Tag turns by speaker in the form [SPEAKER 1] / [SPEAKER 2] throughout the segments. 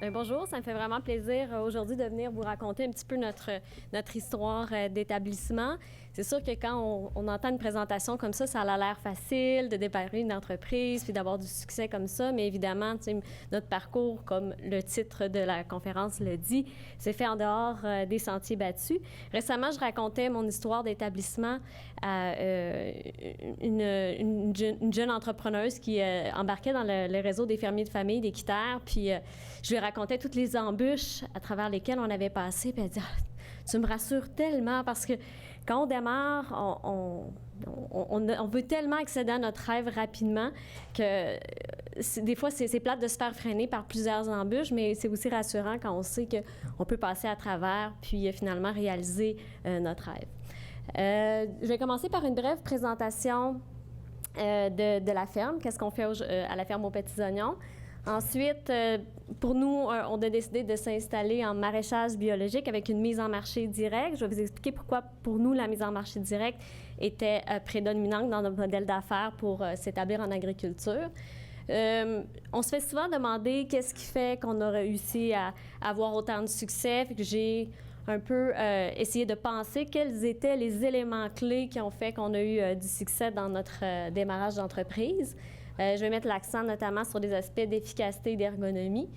[SPEAKER 1] Bonjour, ça me fait vraiment plaisir aujourd'hui de venir vous raconter un petit peu notre histoire d'établissement. C'est sûr que quand on entend une présentation comme ça a l'air facile de démarrer une entreprise puis d'avoir du succès comme ça, mais évidemment, notre parcours, comme le titre de la conférence le dit, c'est fait en dehors des sentiers battus. Récemment, je racontais mon histoire d'établissement à une jeune entrepreneuse qui embarquait dans le réseau des fermiers de famille d'Équiterre, puis je lui racontais toutes les embûches à travers lesquelles on avait passé, puis elle dit tu me rassures tellement parce que quand on démarre, on veut tellement accéder à notre rêve rapidement que des fois, c'est plate de se faire freiner par plusieurs embûches, mais c'est aussi rassurant quand on sait qu'on peut passer à travers puis finalement réaliser notre rêve. Je vais commencer par une brève présentation de la ferme. Qu'est-ce qu'on fait à la ferme aux Petits Oignons? Ensuite, pour nous, on a décidé de s'installer en maraîchage biologique avec une mise en marché directe. Je vais vous expliquer pourquoi, pour nous, la mise en marché directe était prédominante dans notre modèle d'affaires pour s'établir en agriculture. On se fait souvent demander qu'est-ce qui fait qu'on a réussi à avoir autant de succès. Fait que j'ai un peu essayé de penser quels étaient les éléments clés qui ont fait qu'on a eu du succès dans notre démarrage d'entreprise. Je vais mettre l'accent notamment sur des aspects d'efficacité et d'ergonomie.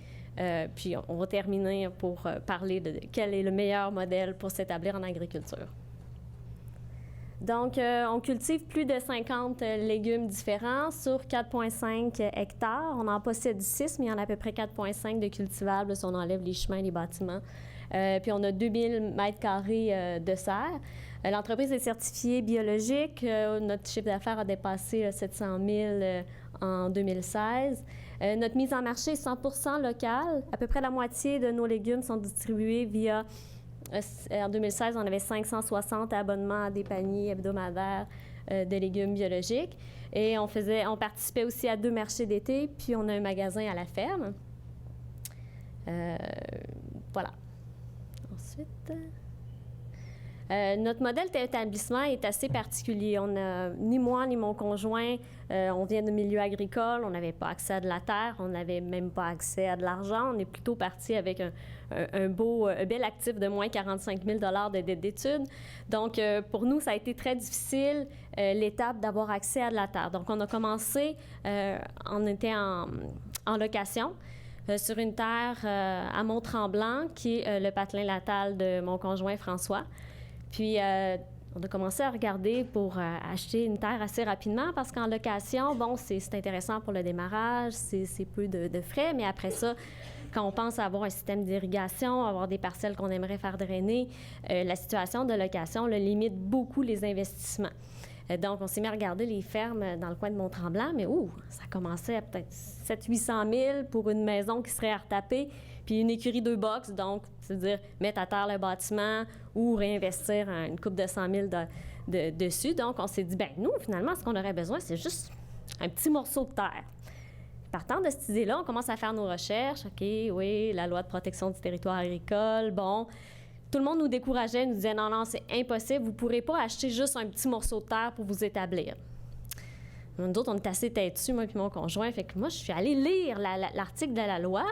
[SPEAKER 1] Puis on va terminer pour parler de quel est le meilleur modèle pour s'établir en agriculture. Donc, on cultive plus de 50 légumes différents sur 4,5 hectares. On en possède 6, mais il y en a à peu près 4,5 de cultivables si on enlève les chemins et les bâtiments. Puis on a 2000 mètres carrés de serre. L'entreprise est certifiée biologique. Notre chiffre d'affaires a dépassé 700 000 en 2016. Notre mise en marché est 100% locale. À peu près la moitié de nos légumes sont distribués via... En 2016, on avait 560 abonnements à des paniers hebdomadaires de légumes biologiques. Et on participait aussi à 2 marchés d'été, puis on a un magasin à la ferme. Voilà. Ensuite... notre modèle d'établissement est assez particulier. Ni moi ni mon conjoint, on vient de milieu agricole, on n'avait pas accès à de la terre, on n'avait même pas accès à de l'argent. On est plutôt parti avec un bel actif de moins 45 000 de dette d'études. Donc, pour nous, ça a été très difficile, l'étape d'avoir accès à de la terre. Donc, on a commencé, on était en location. Sur une terre à Mont-Tremblant, qui est le patelin natal de mon conjoint François. Puis, on a commencé à regarder pour acheter une terre assez rapidement parce qu'en location, bon, c'est intéressant pour le démarrage, c'est peu de frais, mais après ça, quand on pense à avoir un système d'irrigation, avoir des parcelles qu'on aimerait faire drainer, la situation de location limite beaucoup les investissements. Donc, on s'est mis à regarder les fermes dans le coin de Mont-Tremblant, mais ça commençait à peut-être 700 000 – 800 000 pour une maison qui serait à retaper, puis une écurie 2 box, donc, c'est-à-dire mettre à terre le bâtiment ou réinvestir une coupe de 100 000 dessus. Donc, on s'est dit, nous, finalement, ce qu'on aurait besoin, c'est juste un petit morceau de terre. Partant de cette idée-là, on commence à faire nos recherches. OK, oui, la loi de protection du territoire agricole, bon... Tout le monde nous décourageait, nous disait non, c'est impossible, vous ne pourrez pas acheter juste un petit morceau de terre pour vous établir. Nous autres, on est assez têtus, moi et mon conjoint. Fait que moi, je suis allée lire l'article de la loi.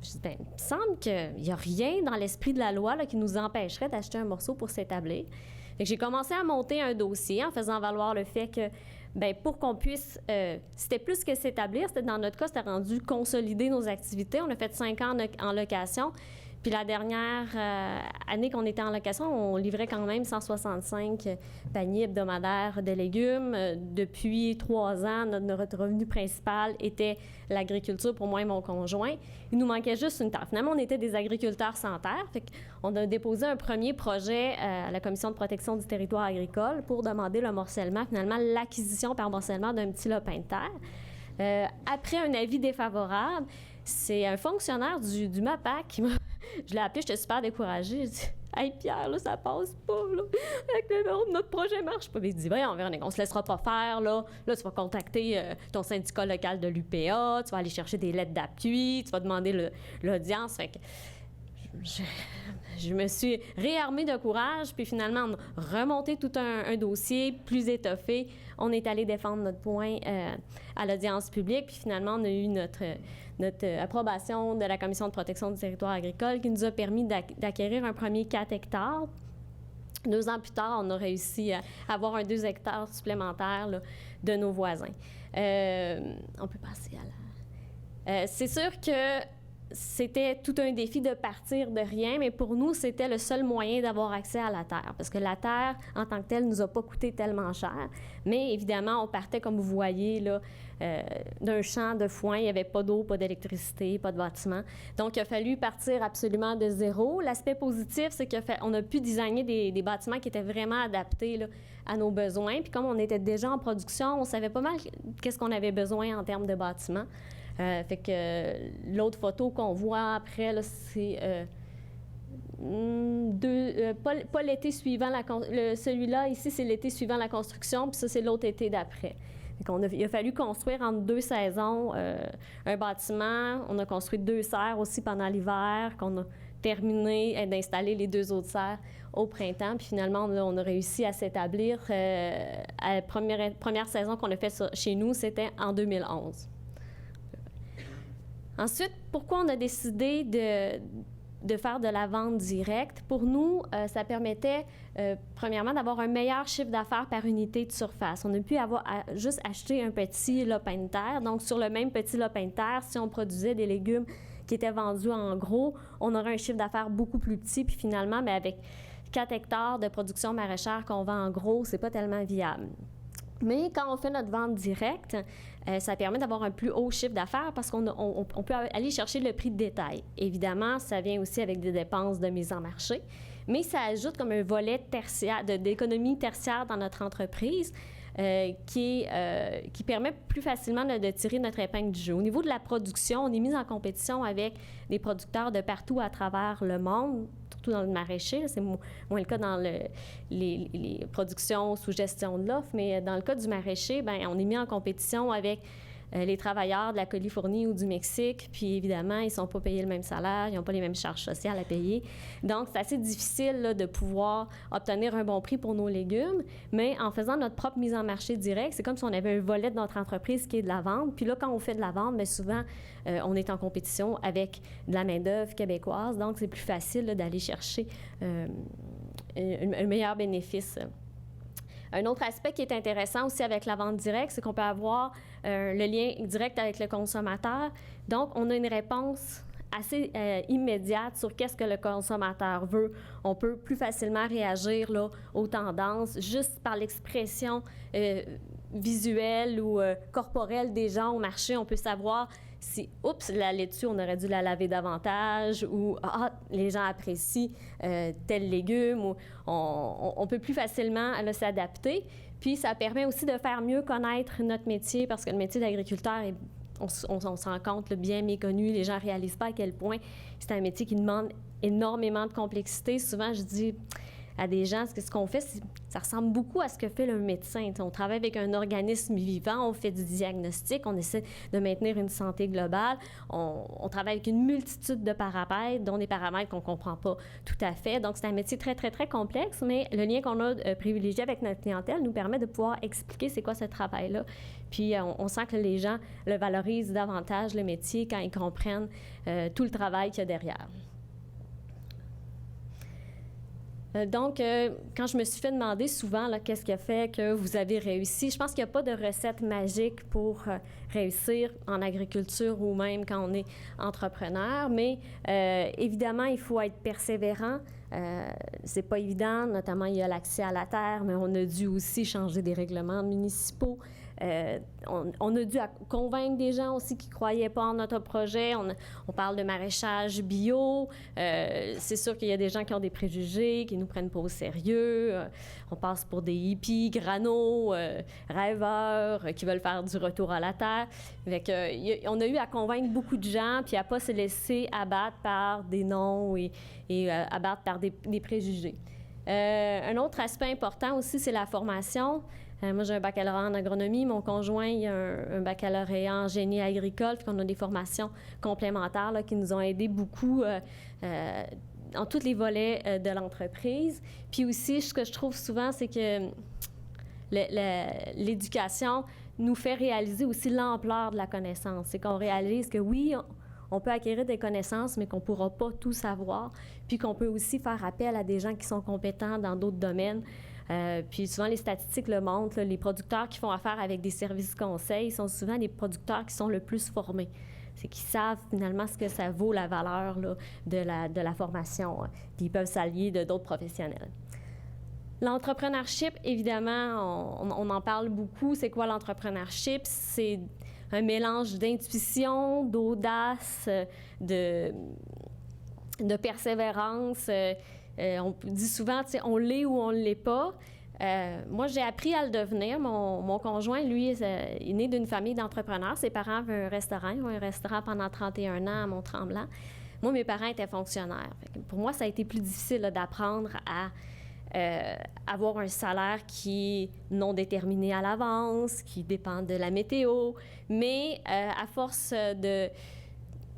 [SPEAKER 1] Je dis, il me semble qu'il n'y a rien dans l'esprit de la loi qui nous empêcherait d'acheter un morceau pour s'établir. Fait que j'ai commencé à monter un dossier en faisant valoir le fait que, pour qu'on puisse, c'était plus que s'établir, c'était dans notre cas, c'était rendu consolider nos activités. On a fait 5 ans en location. Puis la dernière année qu'on était en location, on livrait quand même 165 paniers hebdomadaires de légumes. Depuis 3 ans, notre revenu principal était l'agriculture pour moi et mon conjoint. Il nous manquait juste une terre. Finalement, on était des agriculteurs sans terre. Fait qu'on a déposé un premier projet à la Commission de protection du territoire agricole pour demander le morcellement, finalement l'acquisition par morcellement d'un petit lopin de terre. Après un avis défavorable, c'est un fonctionnaire du MAPAC qui m'a... Je l'ai appelé, j'étais super découragée. J'ai dit « Hey Pierre, là, ça passe pas, là. Notre projet marche pas. » Il dit « Voyons, on se laissera pas faire, là. Là, tu vas contacter ton syndicat local de l'UPA, tu vas aller chercher des lettres d'appui, tu vas demander l'audience. » Fait que je me suis réarmée de courage, puis finalement, on a remonté tout un dossier plus étoffé. On est allé défendre notre point à l'audience publique, puis finalement, on a eu notre approbation de la Commission de protection du territoire agricole qui nous a permis d'acquérir un premier 4 hectares. 2 ans plus tard, on a réussi à avoir un 2 hectares supplémentaires là, de nos voisins. On peut passer à la... c'est sûr que c'était tout un défi de partir de rien, mais pour nous, c'était le seul moyen d'avoir accès à la terre, parce que la terre, en tant que telle, ne nous a pas coûté tellement cher. Mais évidemment, on partait, comme vous voyez, là, d'un champ de foin. Il n'y avait pas d'eau, pas d'électricité, pas de bâtiment. Donc, il a fallu partir absolument de zéro. L'aspect positif, c'est qu'on a pu designer des bâtiments qui étaient vraiment adaptés là, à nos besoins. Puis comme on était déjà en production, on savait pas mal qu'est-ce qu'on avait besoin en termes de bâtiments. Fait que l'autre photo qu'on voit après, là, c'est pas l'été suivant celui-là, ici, c'est l'été suivant la construction, puis ça, c'est l'autre été d'après. Il a fallu construire entre 2 saisons un bâtiment. On a construit 2 serres aussi pendant l'hiver, qu'on a terminé d'installer les 2 autres serres au printemps. Puis finalement, on a réussi à s'établir. À la première saison qu'on a faite chez nous, c'était en 2011. Ensuite, pourquoi on a décidé de faire de la vente directe? Pour nous, ça permettait, premièrement, d'avoir un meilleur chiffre d'affaires par unité de surface. On a pu juste acheter un petit lopin de terre. Donc, sur le même petit lopin de terre, si on produisait des légumes qui étaient vendus en gros, on aurait un chiffre d'affaires beaucoup plus petit. Puis finalement, bien, avec 4 hectares de production maraîchère qu'on vend en gros, c'est pas tellement viable. Mais quand on fait notre vente directe, ça permet d'avoir un plus haut chiffre d'affaires parce qu'on peut aller chercher le prix de détail. Évidemment, ça vient aussi avec des dépenses de mise en marché, mais ça ajoute comme un volet tertiaire, d'économie tertiaire dans notre entreprise qui permet plus facilement de tirer notre épingle du jeu. Au niveau de la production, on est mis en compétition avec des producteurs de partout à travers le monde, surtout dans le maraîcher. C'est moins le cas dans les productions sous gestion de l'offre, mais dans le cas du maraîcher, bien, on est mis en compétition avec les travailleurs de la Californie ou du Mexique, puis évidemment, ils ne sont pas payés le même salaire, ils n'ont pas les mêmes charges sociales à payer. Donc, c'est assez difficile là, de pouvoir obtenir un bon prix pour nos légumes, mais en faisant notre propre mise en marché direct, c'est comme si on avait un volet de notre entreprise qui est de la vente. Puis là, quand on fait de la vente, bien souvent, on est en compétition avec de la main-d'œuvre québécoise, donc c'est plus facile là, d'aller chercher un meilleur bénéfice. Un autre aspect qui est intéressant aussi avec la vente directe, c'est qu'on peut avoir le lien direct avec le consommateur. Donc, on a une réponse assez immédiate sur qu'est-ce que le consommateur veut. On peut plus facilement réagir là, aux tendances juste par l'expression visuelle ou corporelle des gens au marché. On peut savoir si, oups, la laitue, on aurait dû la laver davantage, ou les gens apprécient tel légume, ou on peut plus facilement s'adapter. Puis ça permet aussi de faire mieux connaître notre métier, parce que le métier d'agriculteur, on se rend compte, là, bien méconnu. Les gens ne réalisent pas à quel point c'est un métier qui demande énormément de complexité. Souvent, je dis à des gens, ce qu'on fait, ça ressemble beaucoup à ce que fait le médecin. On travaille avec un organisme vivant, on fait du diagnostic, on essaie de maintenir une santé globale, on travaille avec une multitude de paramètres, dont des paramètres qu'on ne comprend pas tout à fait. Donc, c'est un métier très, très, très complexe, mais le lien qu'on a privilégié avec notre clientèle nous permet de pouvoir expliquer c'est quoi ce travail-là. Puis, on sent que les gens le valorisent davantage, le métier, quand ils comprennent tout le travail qu'il y a derrière. Donc, quand je me suis fait demander souvent qu'est-ce qui a fait que vous avez réussi, je pense qu'il n'y a pas de recette magique pour réussir en agriculture ou même quand on est entrepreneur, mais évidemment, il faut être persévérant. C'est pas évident, notamment il y a l'accès à la terre, mais on a dû aussi changer des règlements municipaux. On a dû convaincre des gens aussi qui ne croyaient pas en notre projet. On parle de maraîchage bio. C'est sûr qu'il y a des gens qui ont des préjugés, qui ne nous prennent pas au sérieux. On passe pour des hippies, granos, rêveurs, qui veulent faire du retour à la terre. On a eu à convaincre beaucoup de gens, puis à ne pas se laisser abattre par des noms et abattre par des préjugés. Un autre aspect important aussi, c'est la formation. Moi, j'ai un baccalauréat en agronomie. Mon conjoint, il a un baccalauréat en génie agricole. Puis on a des formations complémentaires là, qui nous ont aidés beaucoup dans tous les volets de l'entreprise. Puis aussi, ce que je trouve souvent, c'est que l'éducation nous fait réaliser aussi l'ampleur de la connaissance. C'est qu'on réalise que oui, on peut acquérir des connaissances, mais qu'on ne pourra pas tout savoir, puis qu'on peut aussi faire appel à des gens qui sont compétents dans d'autres domaines. Puis souvent, les statistiques le montrent, là, les producteurs qui font affaire avec des services conseils sont souvent les producteurs qui sont le plus formés. C'est qu'ils savent finalement ce que ça vaut, la valeur là, de la formation. Puis ils peuvent s'allier de d'autres professionnels. L'entrepreneurship, évidemment, on en parle beaucoup. C'est quoi l'entrepreneurship? C'est un mélange d'intuition, d'audace, de persévérance. On dit souvent, on l'est ou on ne l'est pas. Moi, j'ai appris à le devenir. Mon conjoint, lui, est né d'une famille d'entrepreneurs. Ses parents avaient un restaurant. Ils ont eu un restaurant pendant 31 ans à Mont-Tremblant. Moi, mes parents étaient fonctionnaires. Pour moi, ça a été plus difficile là, d'apprendre à avoir un salaire qui est non déterminé à l'avance, qui dépend de la météo. Mais à force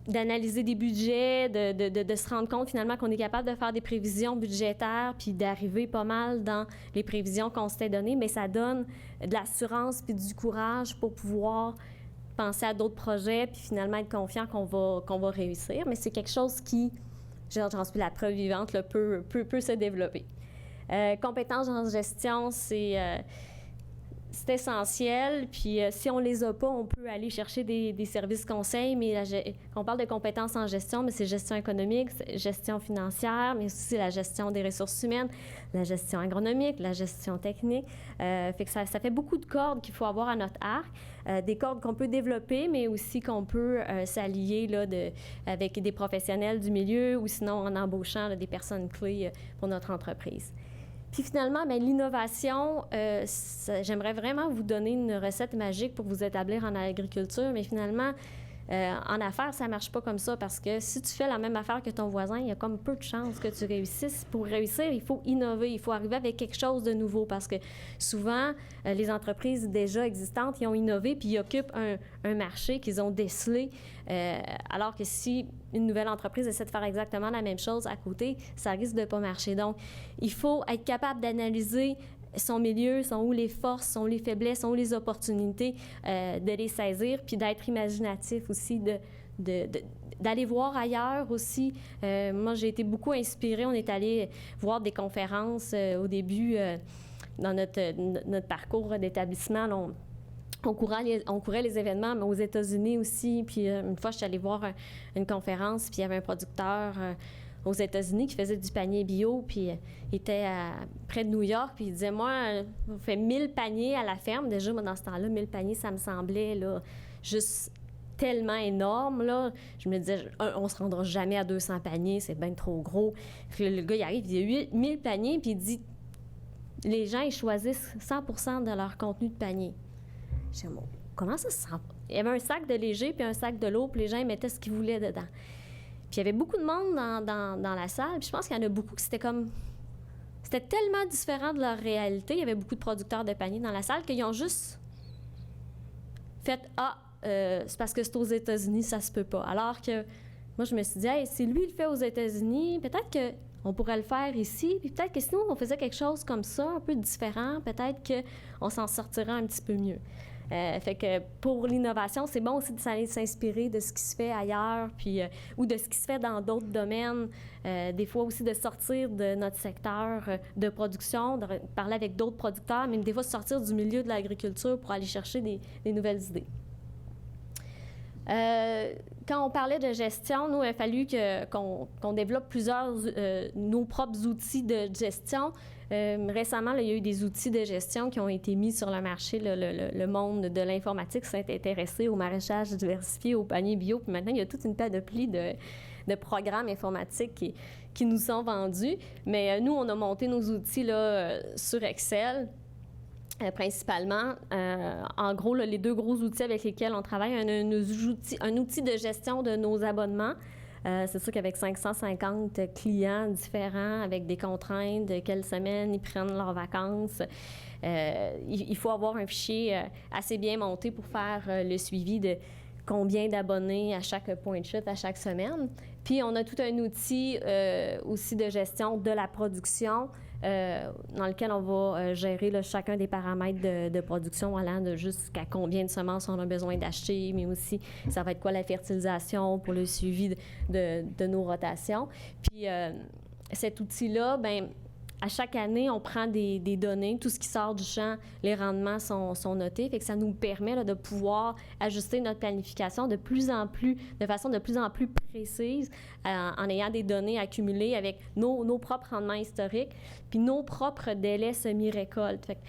[SPEAKER 1] d'analyser des budgets, de se rendre compte finalement qu'on est capable de faire des prévisions budgétaires puis d'arriver pas mal dans les prévisions qu'on s'était données, mais ça donne de l'assurance puis du courage pour pouvoir penser à d'autres projets puis finalement être confiant qu'on va réussir. Mais c'est quelque chose qui, j'en suis la preuve vivante, là, peut se développer. Compétences en gestion, c'est essentiel. Puis si on les a pas, on peut aller chercher des services conseils. Mais quand on parle de compétences en gestion, mais c'est gestion économique, gestion financière, mais aussi la gestion des ressources humaines, la gestion agronomique, la gestion technique. Fait que ça fait beaucoup de cordes qu'il faut avoir à notre arc. Des cordes qu'on peut développer, mais aussi qu'on peut s'allier là, avec des professionnels du milieu ou sinon en embauchant là, des personnes clés pour notre entreprise. Puis finalement, bien, l'innovation, j'aimerais vraiment vous donner une recette magique pour vous établir en agriculture, mais finalement, en affaires, ça ne marche pas comme ça parce que si tu fais la même affaire que ton voisin, il y a comme peu de chances que tu réussisses. Pour réussir, il faut innover, il faut arriver avec quelque chose de nouveau parce que souvent, les entreprises déjà existantes, ils ont innové puis ils occupent un marché qu'ils ont décelé, alors que si une nouvelle entreprise essaie de faire exactement la même chose à côté, ça risque de ne pas marcher. Donc, il faut être capable d'analyser son milieu, sont où les forces, sont où les faiblesses, sont où les opportunités, de les saisir, puis d'être imaginatif aussi, d'aller voir ailleurs aussi. Moi, j'ai été beaucoup inspirée. On est allé voir des conférences au début dans notre parcours d'établissement. Là, on courait les événements, mais aux États-Unis aussi. Puis une fois, je suis allée voir une conférence, puis il y avait un producteur aux États-Unis qui faisait du panier bio, puis il était près de New York, puis il disait, moi, on fait 1000 paniers à la ferme. Déjà, moi, dans ce temps-là, 1000 paniers, ça me semblait là, juste tellement énorme, là. Je me disais, on se rendra jamais à 200 paniers, c'est bien trop gros. Puis le gars, il arrive, il dit 1000 paniers, puis il dit, les gens, ils choisissent 100% de leur contenu de panier. Je dis, bon, comment ça se sent? Il y avait un sac de léger, puis un sac de l'eau, puis les gens, ils mettaient ce qu'ils voulaient dedans. Puis il y avait beaucoup de monde dans la salle. Puis je pense qu'il y en a beaucoup qui c'était tellement différent de leur réalité. Il y avait beaucoup de producteurs de paniers dans la salle qu'ils ont juste fait c'est parce que c'est aux États-Unis, ça se peut pas. Alors que moi, je me suis dit, hey, si lui, il le fait aux États-Unis, peut-être qu'on pourrait le faire ici. Puis peut-être que sinon, on faisait quelque chose comme ça, un peu différent. Peut-être qu'on s'en sortirait un petit peu mieux. Fait que pour l'innovation, c'est bon aussi de s'inspirer de ce qui se fait ailleurs, puis ou de ce qui se fait dans d'autres domaines. Des fois aussi de sortir de notre secteur de production, de parler avec d'autres producteurs, mais des fois de sortir du milieu de l'agriculture pour aller chercher des nouvelles idées. Quand on parlait de gestion, nous, il a fallu qu'on développe nos propres outils de gestion. Récemment, là, il y a eu des outils de gestion qui ont été mis sur le marché. Le monde de l'informatique s'est intéressé au maraîchage diversifié, au panier bio. Puis maintenant, il y a toute une panoplie de programmes informatiques qui nous sont vendus. Mais nous, on a monté nos outils là, sur Excel. Principalement. En gros, là, les deux gros outils avec lesquels on travaille, un outil de gestion de nos abonnements. C'est sûr qu'avec 550 clients différents, avec des contraintes de quelle semaine ils prennent leurs vacances, il faut avoir un fichier assez bien monté pour faire le suivi de combien d'abonnés à chaque point de chute à chaque semaine. Puis, on a tout un outil aussi de gestion de la production dans lequel on va gérer là, chacun des paramètres de production allant de jusqu'à combien de semences on a besoin d'acheter, mais aussi ça va être quoi la fertilisation pour le suivi de nos rotations. Puis, cet outil-là, bien, à chaque année, on prend des données, tout ce qui sort du champ, les rendements sont notés, fait que ça nous permet là, de pouvoir ajuster notre planification de façon de plus en plus précise, en ayant des données accumulées avec nos propres rendements historiques, puis nos propres délais semi-récolte. Fait que,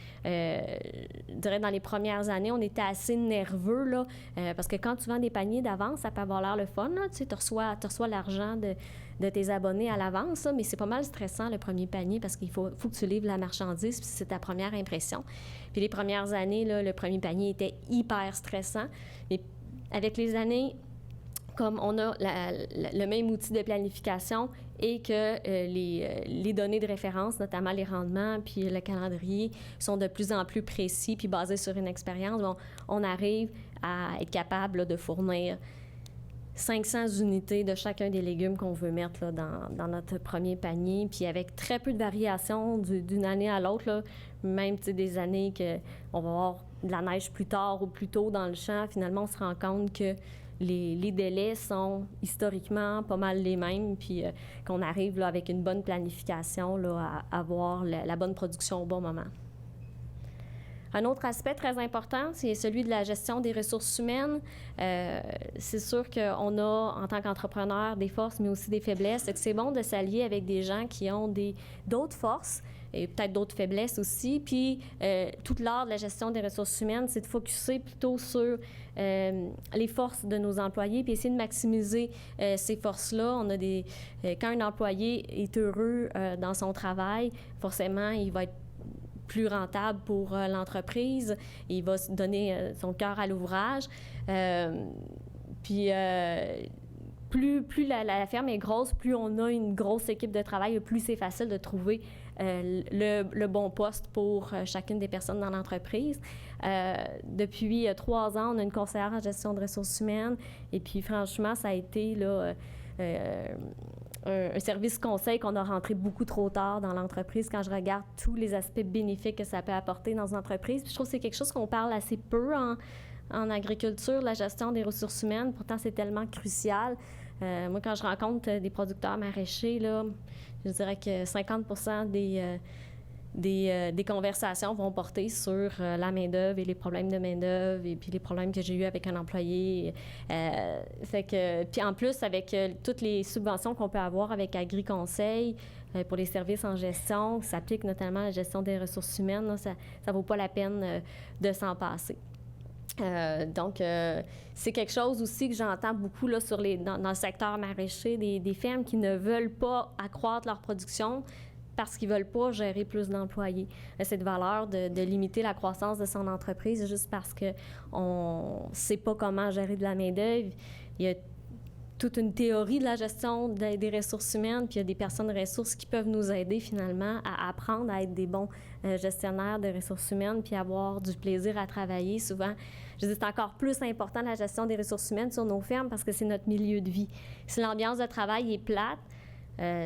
[SPEAKER 1] je dirais dans les premières années, on était assez nerveux là, parce que quand tu vends des paniers d'avance, ça peut avoir l'air le fun, là, tu sais, tu reçois l'argent de tes abonnés à l'avance, là, mais c'est pas mal stressant le premier panier parce qu'il faut que tu livres la marchandise, puis c'est ta première impression. Puis les premières années, là, le premier panier était hyper stressant. Mais avec les années, comme on a le même outil de planification et que les données de référence, notamment les rendements puis le calendrier, sont de plus en plus précis puis basés sur une expérience, on arrive à être capable là, de fournir 500 unités de chacun des légumes qu'on veut mettre là, dans notre premier panier, puis avec très peu de variations d'une année à l'autre, là, même des années qu'on va avoir de la neige plus tard ou plus tôt dans le champ, finalement, on se rend compte que les délais sont historiquement pas mal les mêmes, puis qu'on arrive là, avec une bonne planification là, à avoir la bonne production au bon moment. Un autre aspect très important, c'est celui de la gestion des ressources humaines. C'est sûr qu'on a, en tant qu'entrepreneur, des forces, mais aussi des faiblesses. C'est bon de s'allier avec des gens qui ont d'autres forces et peut-être d'autres faiblesses aussi. Puis, tout l'art de la gestion des ressources humaines, c'est de focusser plutôt sur les forces de nos employés puis essayer de maximiser ces forces-là. On a quand un employé est heureux dans son travail, forcément, il va être plus rentable pour l'entreprise. Il va se donner son cœur à l'ouvrage. Puis, plus la ferme est grosse, plus on a une grosse équipe de travail, plus c'est facile de trouver le bon poste pour chacune des personnes dans l'entreprise. Depuis 3 ans, on a une conseillère en gestion de ressources humaines. Et puis, franchement, ça a été là, un service conseil qu'on a rentré beaucoup trop tard dans l'entreprise quand je regarde tous les aspects bénéfiques que ça peut apporter dans une entreprise. Puis je trouve que c'est quelque chose qu'on parle assez peu en agriculture, la gestion des ressources humaines. Pourtant, c'est tellement crucial. Moi, quand je rencontre des producteurs maraîchers, là, je dirais que 50% des conversations vont porter sur la main-d'œuvre et les problèmes de main-d'œuvre et puis les problèmes que j'ai eus avec un employé. Puis en plus, avec toutes les subventions qu'on peut avoir avec Agri-Conseil pour les services en gestion, ça s'applique notamment à la gestion des ressources humaines, là, ça ne vaut pas la peine de s'en passer. Donc, c'est quelque chose aussi que j'entends beaucoup là, dans le secteur maraîcher, des fermes qui ne veulent pas accroître leur production parce qu'ils ne veulent pas gérer plus d'employés. Cette valeur de limiter la croissance de son entreprise juste parce qu'on ne sait pas comment gérer de la main-d'œuvre. Il y a toute une théorie de la gestion des ressources humaines, puis il y a des personnes ressources qui peuvent nous aider finalement à apprendre à être des bons gestionnaires de ressources humaines, puis avoir du plaisir à travailler. Souvent, je dis c'est encore plus important la gestion des ressources humaines sur nos fermes parce que c'est notre milieu de vie. Si l'ambiance de travail est plate,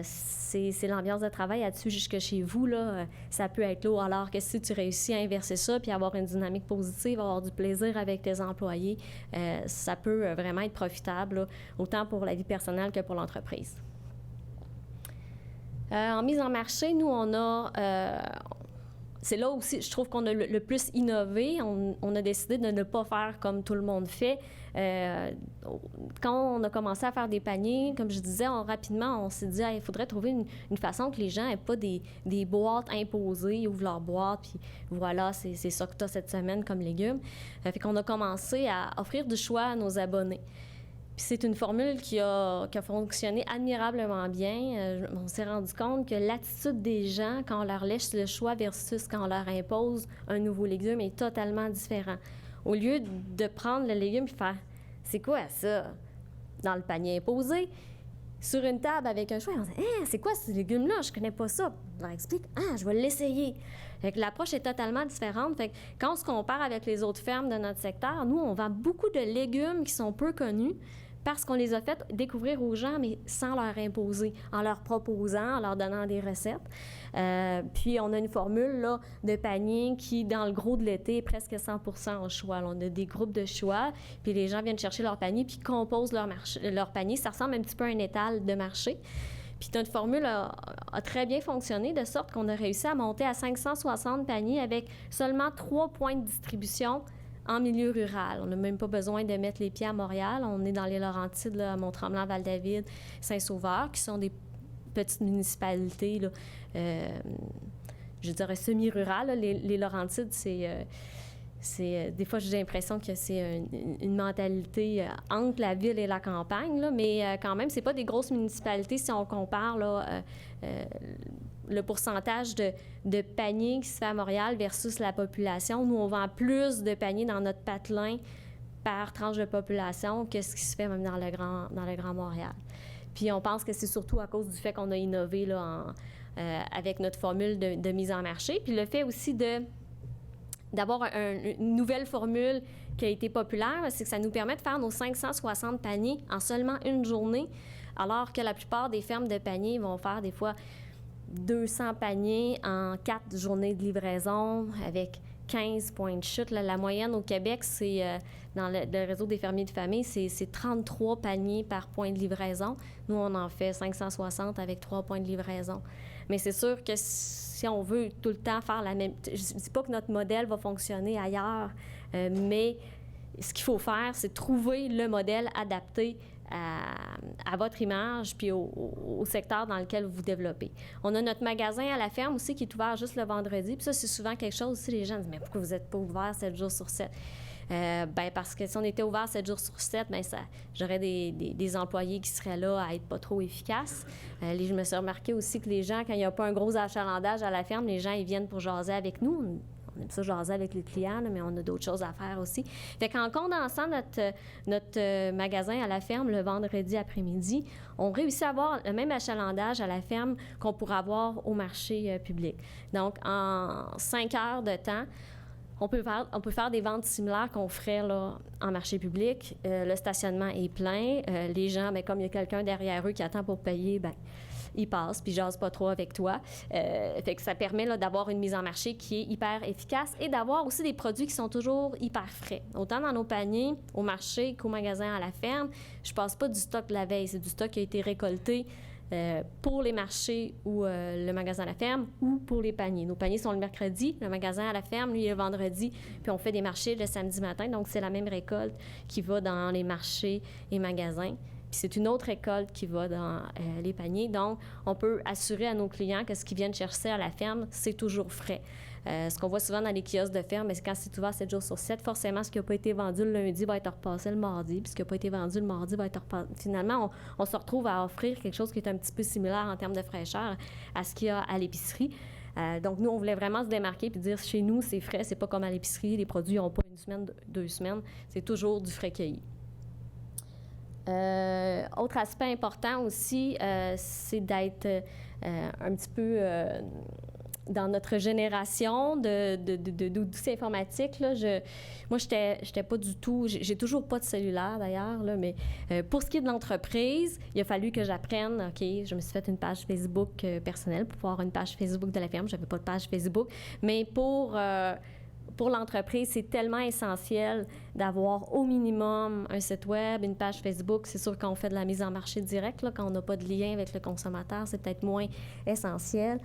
[SPEAKER 1] c'est l'ambiance de travail là-dessus jusque chez vous, là, ça peut être lourd. Alors que si tu réussis à inverser ça puis avoir une dynamique positive, avoir du plaisir avec tes employés, ça peut vraiment être profitable, là, autant pour la vie personnelle que pour l'entreprise. En mise en marché, nous, on a... c'est là aussi, je trouve qu'on a le plus innové. On a décidé de ne pas faire comme tout le monde fait. Quand on a commencé à faire des paniers, comme je disais, rapidement, on s'est dit il faudrait trouver une façon que les gens n'aient pas des boîtes imposées, ils ouvrent leur boîte, puis voilà, c'est ça que tu as cette semaine comme légumes. Fait qu'on a commencé à offrir du choix à nos abonnés. Puis c'est une formule qui a fonctionné admirablement bien. On s'est rendu compte que l'attitude des gens quand on leur laisse le choix versus quand on leur impose un nouveau légume est totalement différent. Au lieu de prendre le légume et faire « c'est quoi ça? » dans le panier imposé, sur une table avec un choix, on dit « c'est quoi ce légume-là? Je connais pas ça. » On leur explique « je vais l'essayer. » Fait que l'approche est totalement différente. Fait que quand on se compare avec les autres fermes de notre secteur, nous, on vend beaucoup de légumes qui sont peu connus, parce qu'on les a fait découvrir aux gens, mais sans leur imposer, en leur proposant, en leur donnant des recettes. Puis, on a une formule là, de panier qui, dans le gros de l'été, est presque 100% en choix. Là, on a des groupes de choix, puis les gens viennent chercher leur panier, puis composent leur panier. Ça ressemble un petit peu à un étal de marché. Puis notre formule a très bien fonctionné, de sorte qu'on a réussi à monter à 560 paniers avec seulement 3 points de distribution en milieu rural. On n'a même pas besoin de mettre les pieds à Montréal. On est dans les Laurentides, là, à Mont-Tremblant, Val-David, Saint-Sauveur, qui sont des petites municipalités, là, je dirais semi-rurales. Les Laurentides, des fois, j'ai l'impression que c'est une mentalité entre la ville et la campagne, là, mais quand même, c'est pas des grosses municipalités si on compare là, le pourcentage de paniers qui se fait à Montréal versus la population. Nous, on vend plus de paniers dans notre patelin par tranche de population que ce qui se fait même dans le Grand Montréal. Puis on pense que c'est surtout à cause du fait qu'on a innové là, avec notre formule de mise en marché. Puis le fait aussi d'avoir une nouvelle formule qui a été populaire, c'est que ça nous permet de faire nos 560 paniers en seulement une journée, alors que la plupart des fermes de paniers vont faire des fois 200 paniers en 4 journées de livraison avec 15 points de chute. Là, la moyenne au Québec, c'est dans le réseau des fermiers de famille, c'est 33 paniers par point de livraison. Nous, on en fait 560 avec 3 points de livraison. Mais c'est sûr que si on veut tout le temps faire la même... Je ne dis pas que notre modèle va fonctionner ailleurs, mais ce qu'il faut faire, c'est trouver le modèle adapté à votre image puis au secteur dans lequel vous vous développez. On a notre magasin à la ferme aussi qui est ouvert juste le vendredi. Puis ça, c'est souvent quelque chose aussi, les gens disent « Mais pourquoi vous n'êtes pas ouvert 7 jours sur 7? » Parce que si on était ouvert 7 jours sur 7, j'aurais des employés qui seraient là à être pas trop efficaces. Je me suis remarqué aussi que les gens, quand il n'y a pas un gros achalandage à la ferme, les gens, ils viennent pour jaser avec nous. On aime ça jaser avec les clients, là, mais on a d'autres choses à faire aussi. Fait qu'en condensant notre magasin à la ferme le vendredi après-midi, on réussit à avoir le même achalandage à la ferme qu'on pourrait avoir au marché public. Donc, en 5 heures de temps, on peut faire des ventes similaires qu'on ferait là, en marché public. Le stationnement est plein. Les gens, comme il y a quelqu'un derrière eux qui attend pour payer, ils passent puis jasent pas trop avec toi. Fait que ça permet là, d'avoir une mise en marché qui est hyper efficace et d'avoir aussi des produits qui sont toujours hyper frais. Autant dans nos paniers, au marché qu'au magasin à la ferme, je passe pas du stock de la veille. C'est du stock qui a été récolté pour les marchés ou le magasin à la ferme ou pour les paniers. Nos paniers sont le mercredi, le magasin à la ferme, lui, est le vendredi, puis on fait des marchés le samedi matin. Donc, c'est la même récolte qui va dans les marchés et magasins. Puis c'est une autre récolte qui va dans les paniers. Donc, on peut assurer à nos clients que ce qu'ils viennent chercher à la ferme, c'est toujours frais. Ce qu'on voit souvent dans les kiosques de ferme, c'est quand c'est ouvert 7 jours sur 7, forcément, ce qui n'a pas été vendu le lundi va être repassé le mardi, puis ce qui n'a pas été vendu le mardi va être repassé. Finalement, on se retrouve à offrir quelque chose qui est un petit peu similaire en termes de fraîcheur à ce qu'il y a à l'épicerie. Donc, nous, on voulait vraiment se démarquer puis dire, chez nous, c'est frais, c'est pas comme à l'épicerie, les produits n'ont pas une semaine, 2 semaines, c'est toujours du frais cueilli. Autre aspect important aussi, c'est d'être un petit peu dans notre génération d'outils informatiques. Là, moi, j'étais pas du tout... J'ai toujours pas de cellulaire, d'ailleurs, là, mais pour ce qui est de l'entreprise, il a fallu que j'apprenne. OK, je me suis fait une page Facebook personnelle pour pouvoir une page Facebook de la ferme. J'avais pas de page Facebook. Mais pour l'entreprise, c'est tellement essentiel d'avoir au minimum un site web, une page Facebook. C'est sûr qu'on fait de la mise en marché directe, là, quand on n'a pas de lien avec le consommateur, c'est peut-être moins essentiel.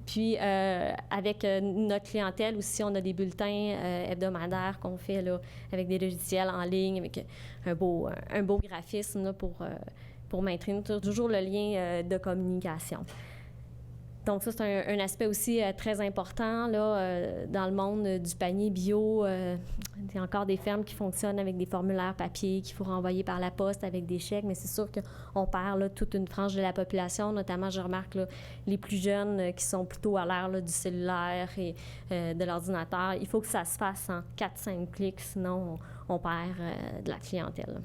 [SPEAKER 1] Puis, avec notre clientèle aussi, on a des bulletins hebdomadaires qu'on fait là, avec des logiciels en ligne, avec un beau graphisme là, pour maintenir toujours le lien de communication. Donc, ça, c'est un aspect aussi très important là, dans le monde du panier bio. Il y a encore des fermes qui fonctionnent avec des formulaires papier qu'il faut renvoyer par la poste avec des chèques, mais c'est sûr qu'on perd là, toute une frange de la population, notamment, je remarque, là, les plus jeunes qui sont plutôt à l'ère là, du cellulaire et de l'ordinateur. Il faut que ça se fasse en 4-5 clics, sinon on perd de la clientèle.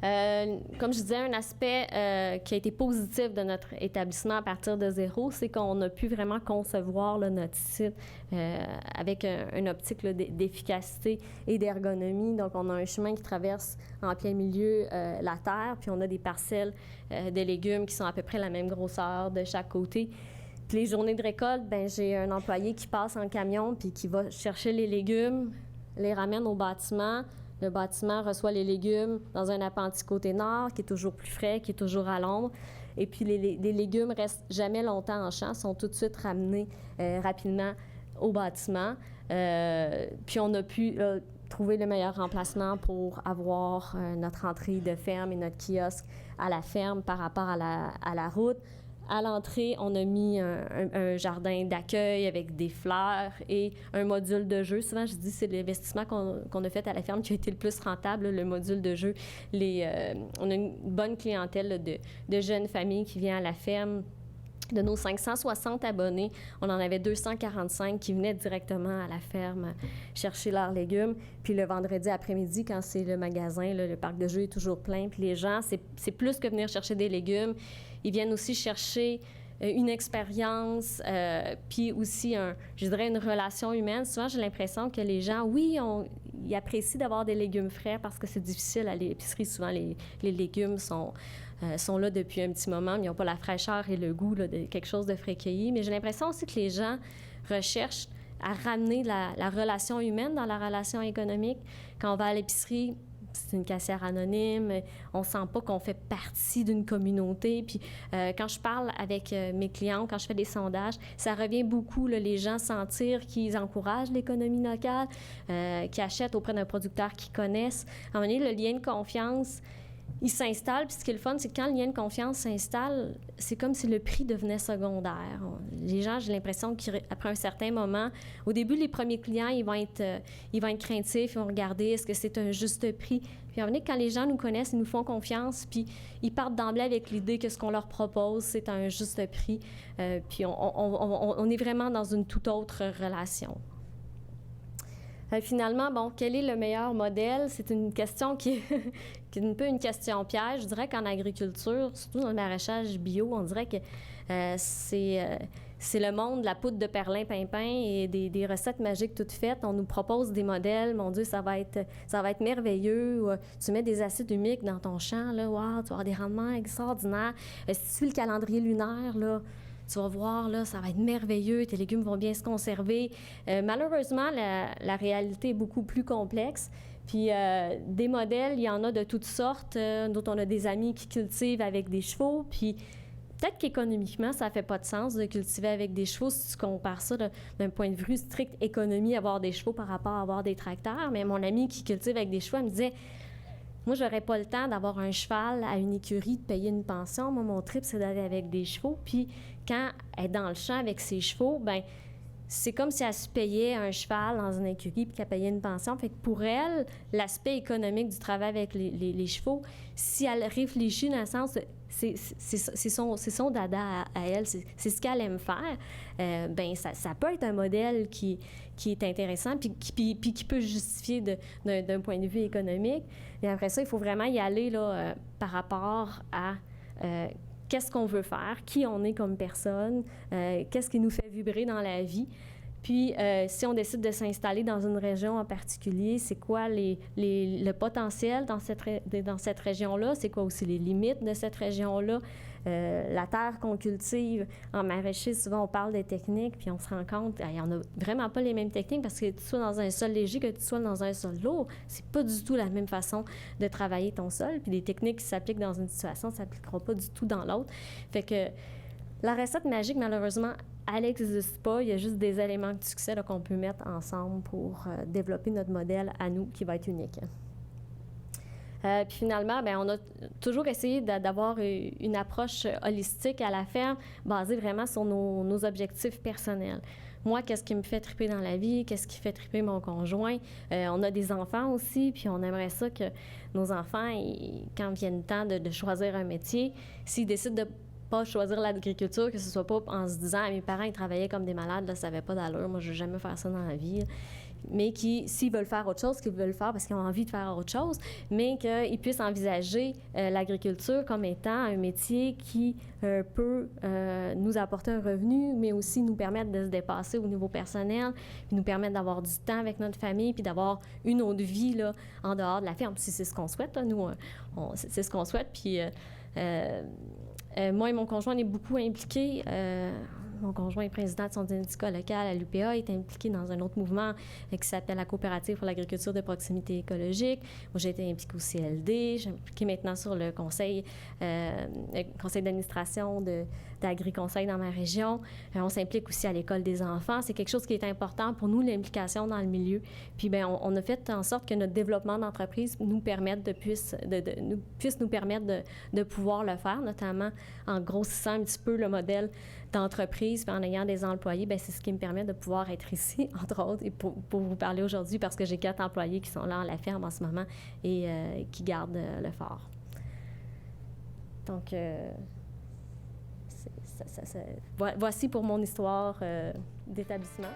[SPEAKER 1] Comme je disais, un aspect qui a été positif de notre établissement à partir de zéro, c'est qu'on a pu vraiment concevoir là, notre site avec une optique là, d'efficacité et d'ergonomie. Donc, on a un chemin qui traverse en plein milieu la terre, puis on a des parcelles de légumes qui sont à peu près la même grosseur de chaque côté. Puis les journées de récolte, ben j'ai un employé qui passe en camion puis qui va chercher les légumes, les ramène au bâtiment. Le bâtiment reçoit les légumes dans un appentis côté nord qui est toujours plus frais, qui est toujours à l'ombre. Et puis, les légumes restent jamais longtemps en champ, sont tout de suite ramenés rapidement au bâtiment. Puis, on a pu trouver le meilleur remplacement pour avoir notre entrée de ferme et notre kiosque à la ferme par rapport à la route. À l'entrée, on a mis un jardin d'accueil avec des fleurs et un module de jeu. Souvent, je dis c'est l'investissement qu'on a fait à la ferme qui a été le plus rentable, le module de jeu. On a une bonne clientèle de jeunes familles qui viennent à la ferme. De nos 560 abonnés, on en avait 245 qui venaient directement à la ferme chercher leurs légumes. Puis le vendredi après-midi, quand c'est le magasin, là, le parc de jeux est toujours plein. Puis les gens, c'est plus que venir chercher des légumes. Ils viennent aussi chercher une expérience, puis aussi, je dirais, une relation humaine. Souvent, j'ai l'impression que les gens, oui, ils apprécient d'avoir des légumes frais parce que c'est difficile à l'épicerie. Souvent, les légumes sont là depuis un petit moment, mais ils n'ont pas la fraîcheur et le goût là, de quelque chose de frais cueilli. Mais j'ai l'impression aussi que les gens recherchent à ramener la relation humaine dans la relation économique. Quand on va à l'épicerie, c'est une caissière anonyme, on ne sent pas qu'on fait partie d'une communauté. Puis quand je parle avec mes clients, quand je fais des sondages, ça revient beaucoup, là, les gens sentir qu'ils encouragent l'économie locale, qu'ils achètent auprès d'un producteur qu'ils connaissent. À un moment donné, le lien de confiance, il s'installe. Puis ce qui est le fun, c'est que quand le lien de confiance s'installe, c'est comme si le prix devenait secondaire. Les gens, j'ai l'impression qu'après un certain moment, au début, les premiers clients, ils vont être craintifs, ils vont regarder est-ce que c'est un juste prix. Puis à un moment donné, quand les gens nous connaissent, ils nous font confiance, puis ils partent d'emblée avec l'idée que ce qu'on leur propose, c'est un juste prix. Puis on est vraiment dans une toute autre relation. Finalement, bon, quel est le meilleur modèle? C'est une question qui est un peu une question piège. Je dirais qu'en agriculture, surtout dans le maraîchage bio, on dirait que c'est le monde de la poudre de perlimpinpin et des recettes magiques toutes faites. On nous propose des modèles. Mon Dieu, ça va être merveilleux. Tu mets des acides humiques dans ton champ, là, wow, tu vas avoir des rendements extraordinaires. Si tu suis le calendrier lunaire, là, tu vas voir, là, ça va être merveilleux, tes légumes vont bien se conserver. Malheureusement, la réalité est beaucoup plus complexe. Puis des modèles, il y en a de toutes sortes. D'autres, on a des amis qui cultivent avec des chevaux. Puis peut-être qu'économiquement, ça ne fait pas de sens de cultiver avec des chevaux si tu compares ça d'un point de vue strict économie, avoir des chevaux par rapport à avoir des tracteurs. Mais mon amie qui cultive avec des chevaux, elle me disait... Moi, j'aurais pas le temps d'avoir un cheval à une écurie, de payer une pension. Moi, mon trip, c'est d'aller avec des chevaux. Puis, quand elle est dans le champ avec ses chevaux, ben c'est comme si elle se payait un cheval dans une écurie puis qu'elle payait une pension. Fait que pour elle, l'aspect économique du travail avec les chevaux, si elle réfléchit dans le sens... C'est son dada à elle, c'est ce qu'elle aime faire. Ben ça peut être un modèle qui est intéressant puis qui peut justifier d'un point de vue économique. Et après ça, il faut vraiment y aller là, par rapport à qu'est-ce qu'on veut faire, qui on est comme personne, qu'est-ce qui nous fait vibrer dans la vie. Puis, si on décide de s'installer dans une région en particulier, c'est quoi le potentiel dans cette région-là? C'est quoi aussi les limites de cette région-là? La terre qu'on cultive en maraîcher, souvent on parle des techniques, puis on se rend compte qu'il n'y en a vraiment pas les mêmes techniques parce que tu sois dans un sol léger que tu sois dans un sol lourd, c'est pas du tout la même façon de travailler ton sol. Puis les techniques qui s'appliquent dans une situation ne s'appliqueront pas du tout dans l'autre. Fait que la recette magique, malheureusement, elle n'existe pas. Il y a juste des éléments de succès là, qu'on peut mettre ensemble pour développer notre modèle à nous qui va être unique. Puis finalement, bien, on a toujours essayé d'avoir une approche holistique à la ferme, basée vraiment sur nos objectifs personnels. Moi, qu'est-ce qui me fait triper dans la vie? Qu'est-ce qui fait triper mon conjoint? On a des enfants aussi, puis on aimerait ça que nos enfants, quand vient le temps de choisir un métier, s'ils décident de pas choisir l'agriculture, que ce soit pas en se disant « mes parents, ils travaillaient comme des malades, là, ça n'avait pas d'allure, moi, je ne veux jamais faire ça dans la vie. » mais qui, s'ils veulent faire autre chose, qu'ils veulent faire parce qu'ils ont envie de faire autre chose, mais qu'ils puissent envisager l'agriculture comme étant un métier qui peut nous apporter un revenu, mais aussi nous permettre de se dépasser au niveau personnel, puis nous permettre d'avoir du temps avec notre famille, puis d'avoir une autre vie là, en dehors de la ferme. Si c'est ce qu'on souhaite, là, nous, c'est ce qu'on souhaite. Puis moi et mon conjoint, on est beaucoup impliqués. Mon conjoint est président de son syndicat local à l'UPA, est impliqué dans un autre mouvement qui s'appelle la Coopérative pour l'agriculture de proximité écologique. Moi, j'ai été impliquée au CLD. Je suis impliquée maintenant sur le conseil d'administration d'Agri-Conseil dans ma région. On s'implique aussi à l'école des enfants. C'est quelque chose qui est important pour nous, l'implication dans le milieu. Puis, bien, on a fait en sorte que notre développement d'entreprise nous permette puisse nous permettre de pouvoir le faire, notamment en grossissant un petit peu le modèle d'entreprise, puis en ayant des employés, bien, c'est ce qui me permet de pouvoir être ici, entre autres, et pour vous parler aujourd'hui, parce que j'ai 4 employés qui sont là à la ferme en ce moment et qui gardent le fort. Donc, voici pour mon histoire d'établissement.